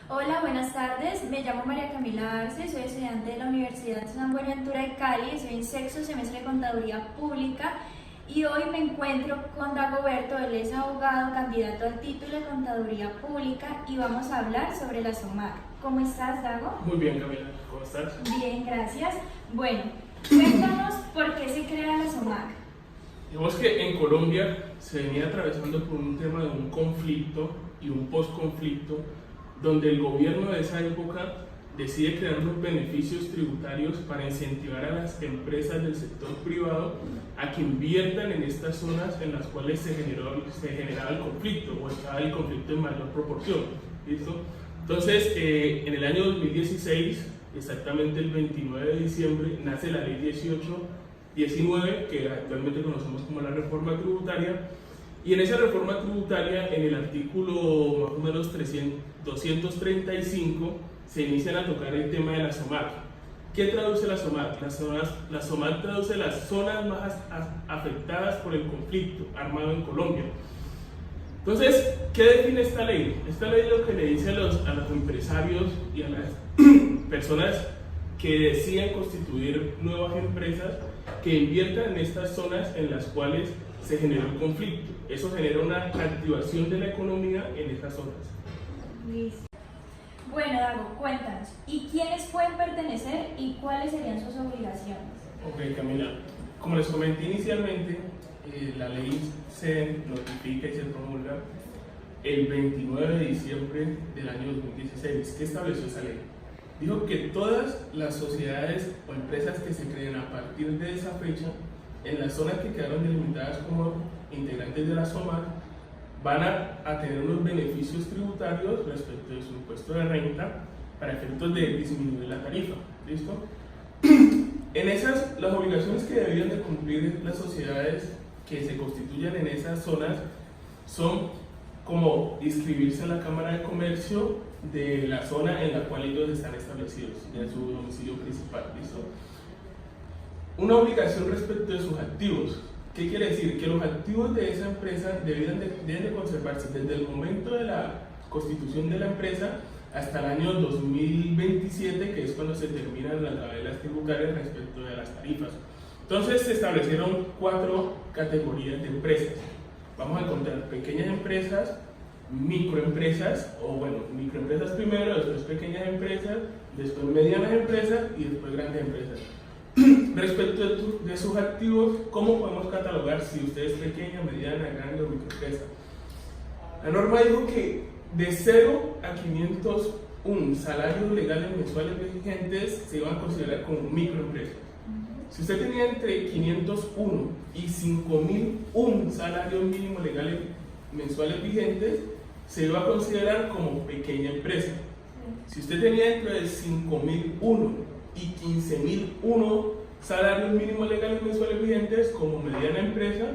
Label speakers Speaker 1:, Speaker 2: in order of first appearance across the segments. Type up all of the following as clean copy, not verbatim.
Speaker 1: Hola, buenas tardes. Me llamo María Camila Arce, soy estudiante de la Universidad San Buenaventura de Cali, soy en sexto semestre de Contaduría Pública y hoy me encuentro con Dagoberto, él es abogado, candidato al título de Contaduría Pública y vamos a hablar sobre la SOMAC. ¿Cómo estás, Dago?
Speaker 2: Muy bien, Camila, ¿cómo estás?
Speaker 1: Bien, gracias. Bueno, cuéntanos por qué se crea la SOMAC.
Speaker 2: Digamos que en Colombia se venía atravesando por un tema de un conflicto y un post-conflicto donde el gobierno de esa época decide crear unos beneficios tributarios para incentivar a las empresas del sector privado a que inviertan en estas zonas en las cuales se generaba el conflicto o estaba el conflicto en mayor proporción. ¿Listo? Entonces, en el año 2016, exactamente el 29 de diciembre, nace la ley 1819, que actualmente conocemos como la reforma tributaria, y en esa reforma tributaria, en el artículo más o menos 235, se inician a tocar el tema de la SOMAC. ¿Qué traduce la SOMAC? La SOMAC traduce las zonas más afectadas por el conflicto armado en Colombia. Entonces, ¿qué define esta ley? Esta ley lo que le dice a los empresarios y a las personas que deciden constituir nuevas empresas que inviertan en estas zonas en las cuales se generó el conflicto. Eso genera una activación de la economía en esas zonas.
Speaker 1: Listo. Bueno, Dago, cuéntanos, ¿y quiénes pueden pertenecer y cuáles serían sus obligaciones?
Speaker 2: Ok, Camila. Como les comenté inicialmente, la ley se notifica y se promulga el 29 de diciembre del año 2016. ¿Qué estableció esa ley? Dijo que todas las sociedades o empresas que se creen a partir de esa fecha, en las zonas que quedaron delimitadas como integrantes de la SOMAC, van a tener unos beneficios tributarios respecto de su impuesto de renta para efectos de disminuir la tarifa. ¿Listo? En esas, las obligaciones que deberían de cumplir las sociedades que se constituyan en esas zonas son como inscribirse en la Cámara de Comercio de la zona en la cual ellos están establecidos, de su domicilio principal. ¿Listo? Una obligación respecto de sus activos. ¿Qué quiere decir? Que los activos de esa empresa deben de conservarse desde el momento de la constitución de la empresa hasta el año 2027, que es cuando se terminan las tabelas tributarias respecto de las tarifas. Entonces se establecieron 4 categorías de empresas. Vamos a encontrar pequeñas empresas, microempresas, o bueno, microempresas primero, después pequeñas empresas, después medianas empresas y después grandes empresas. Respecto de sus activos, ¿cómo podemos catalogar si usted es pequeña, mediana, grande o microempresa? La norma dijo que de 0 a 501 salarios legales mensuales vigentes se iban a considerar como microempresas. Si usted tenía entre 501 y 5001 salarios mínimos legales mensuales vigentes, se iba a considerar como pequeña empresa. Si usted tenía entre 5001 y 15.001 salarios mínimos legales mensuales vigentes, como mediana empresa,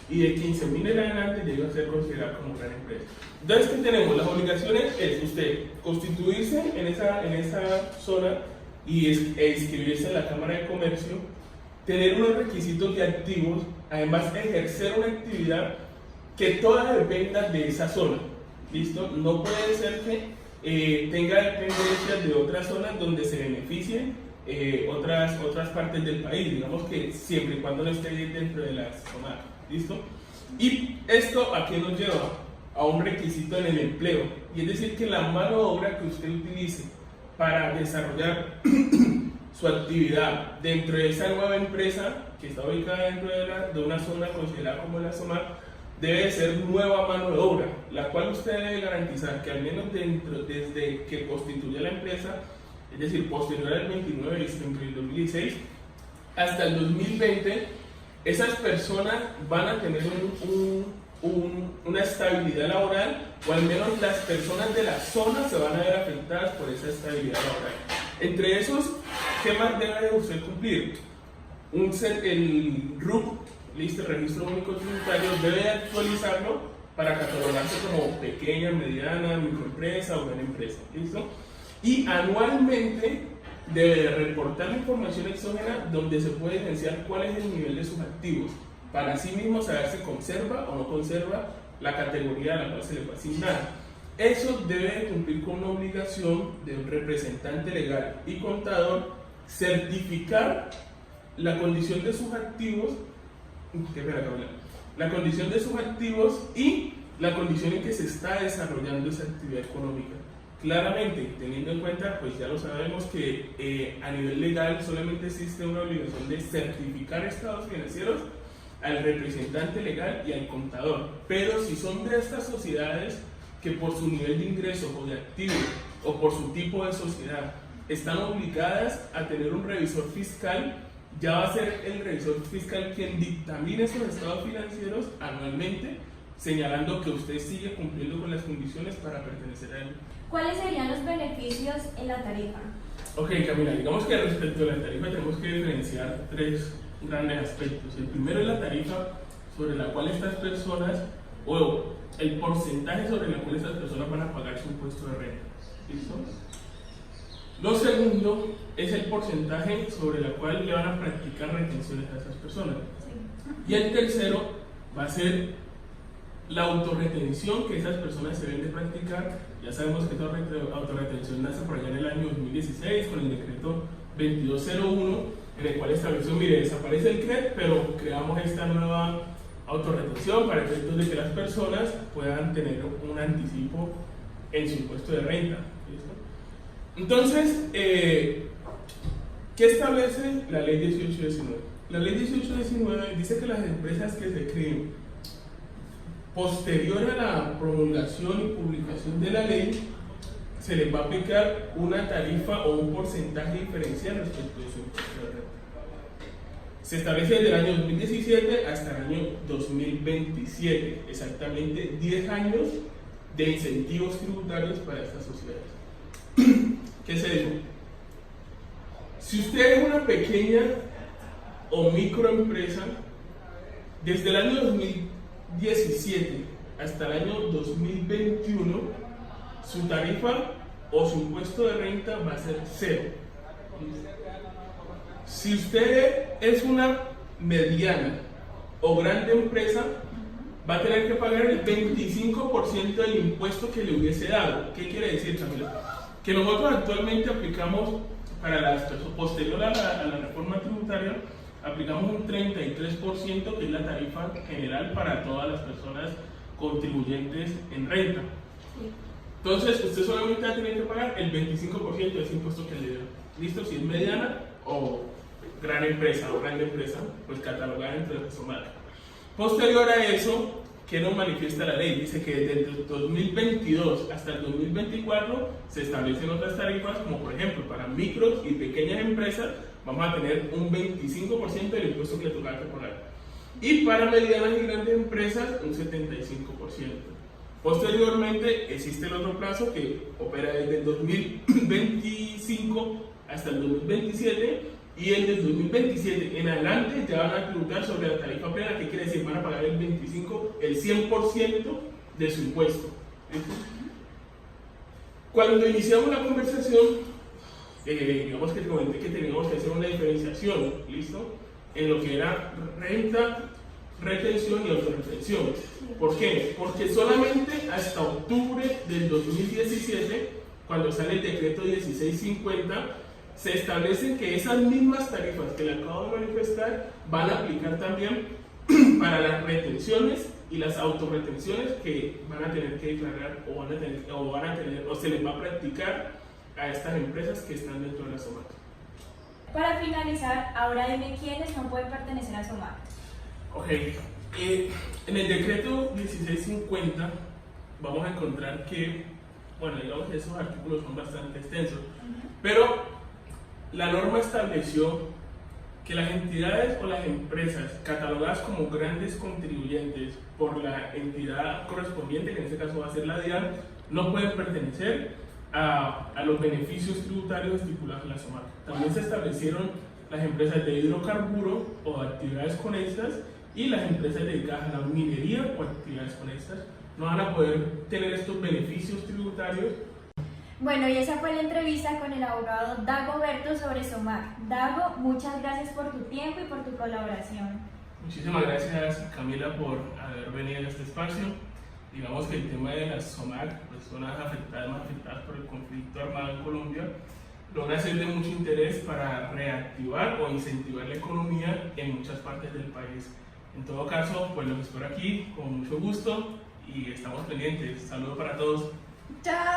Speaker 2: y de 15.000 en adelante llega a ser considerado como gran empresa. Entonces, ¿qué tenemos? Las obligaciones es usted constituirse en esa zona e inscribirse en la Cámara de Comercio, tener unos requisitos de activos, además ejercer una actividad que toda dependa de esa zona. ¿Listo? No puede ser que tenga dependencias de otras zonas donde se beneficien otras partes del país, digamos que siempre y cuando no esté dentro de la zona. ¿Listo? Y esto ¿a qué nos lleva? A un requisito en el empleo, y es decir, que la mano de obra que usted utilice para desarrollar su actividad dentro de esa nueva empresa que está ubicada dentro de una zona considerada como la SOMAC debe ser nueva mano de obra, la cual usted debe garantizar que al menos desde que constituye la empresa, es decir, posterior al 29 de diciembre del 2016 hasta el 2020, esas personas van a tener una estabilidad laboral, o al menos las personas de la zona se van a ver afectadas por esa estabilidad laboral. Entre esos, ¿qué más debe usted cumplir? El RUT, listo, el Registro Único Tributario, debe actualizarlo para catalogarse como pequeña, mediana, microempresa o gran empresa. ¿Listo? Y anualmente debe reportar la información exógena donde se puede evidenciar cuál es el nivel de sus activos, para así mismo saber si conserva o no conserva la categoría a la cual se le fue asignada. eso debe cumplir con una obligación de un representante legal y contador certificar la condición de sus activos, la condición de sus activos y la condición en que se está desarrollando esa actividad económica. Claramente, teniendo en cuenta, pues ya lo sabemos que a nivel legal solamente existe una obligación de certificar estados financieros al representante legal y al contador, pero si son de estas sociedades que por su nivel de ingresos o de activos o por su tipo de sociedad están obligadas a tener un revisor fiscal, ya va a ser el revisor fiscal quien dictamine esos estados financieros anualmente, señalando que usted sigue cumpliendo con las condiciones para pertenecer a él.
Speaker 1: ¿Cuáles serían los beneficios en la tarifa?
Speaker 2: Ok, Camila, digamos que respecto a la tarifa tenemos que diferenciar tres grandes aspectos. El primero es la tarifa sobre la cual estas personas, o el porcentaje sobre el cual estas personas van a pagar su impuesto de renta. ¿Listo? Lo segundo es el porcentaje sobre el cual le van a practicar retenciones a esas personas. Sí. Y el tercero va a ser la autorretención que esas personas se deben de practicar. Ya sabemos que esta autorretención nace por allá en el año 2016 con el decreto 2201, en el cual estableció, mire, desaparece el CRED, pero creamos esta nueva autorretención para efectos de que las personas puedan tener un anticipo en su impuesto de renta. ¿Listo? Entonces, ¿qué establece la ley 1819? La ley 1819 dice que las empresas que se creen posterior a la promulgación y publicación de la ley, se les va a aplicar una tarifa o un porcentaje diferencial respecto de su impuesto de renta. Se establece desde el año 2017 hasta el año 2027, exactamente 10 años de incentivos tributarios para estas sociedades. ¿Qué se dijo? Si usted es una pequeña o microempresa, desde el año 2017 hasta el año 2021, su tarifa o su impuesto de renta va a ser cero. Si usted es una mediana o grande empresa, va a tener que pagar el 25% del impuesto que le hubiese dado. ¿Qué quiere decir, Camila? Que nosotros actualmente aplicamos, para las personas, posterior a la reforma tributaria, aplicamos un 33%, que es la tarifa general para todas las personas contribuyentes en renta. Entonces, usted solamente va a tener que pagar el 25% de ese impuesto que le dio. ¿Listo? Si es mediana o gran empresa o grande empresa, pues catalogada dentro de su marca. Posterior a eso, ¿qué nos manifiesta la ley? Dice que desde el 2022 hasta el 2024 se establecen otras tarifas, como por ejemplo para micros y pequeñas empresas vamos a tener un 25% del impuesto que le toca que pagar. Y para medianas y grandes empresas un 75%. Posteriormente existe el otro plazo que opera desde el 2025 hasta el 2027, y el del 2027 en adelante ya van a tributar sobre la tarifa plena, que quiere decir van a pagar el 100% de su impuesto. Cuando iniciamos la conversación, digamos que te comenté que teníamos que hacer una diferenciación, ¿listo? En lo que era renta, retención y autorretención. ¿Por qué? Porque solamente hasta octubre del 2017, cuando sale el decreto 1650, se establecen que esas mismas tarifas que le acabo de manifestar van a aplicar también para las retenciones y las autorretenciones que van a tener que declarar o se les va a practicar a estas empresas que están dentro de la SOMAC.
Speaker 1: Para finalizar, ahora dime quiénes no pueden pertenecer a SOMAC.
Speaker 2: Ok, en el decreto 1650 vamos a encontrar que, bueno, digamos que esos artículos son bastante extensos, pero la norma estableció que las entidades o las empresas catalogadas como grandes contribuyentes por la entidad correspondiente, que en este caso va a ser la DIAN, no pueden pertenecer a los beneficios tributarios estipulados en la SOMAC. También se establecieron las empresas de hidrocarburo o actividades conexas, y las empresas dedicadas a la minería o actividades conexas no van a poder tener estos beneficios tributarios.
Speaker 1: Bueno, y esa fue la entrevista con el abogado Dagoberto sobre SOMAC. Dago, muchas gracias por tu tiempo y por tu colaboración.
Speaker 2: Muchísimas gracias, Camila, por haber venido a este espacio, digamos que el tema de las SOMAC, personas afectadas, más afectadas por el conflicto armado en Colombia, logra ser de mucho interés para reactivar o incentivar la economía en muchas partes del país. En todo caso, pues los espero aquí con mucho gusto y estamos pendientes. Saludos para todos.
Speaker 1: Chao.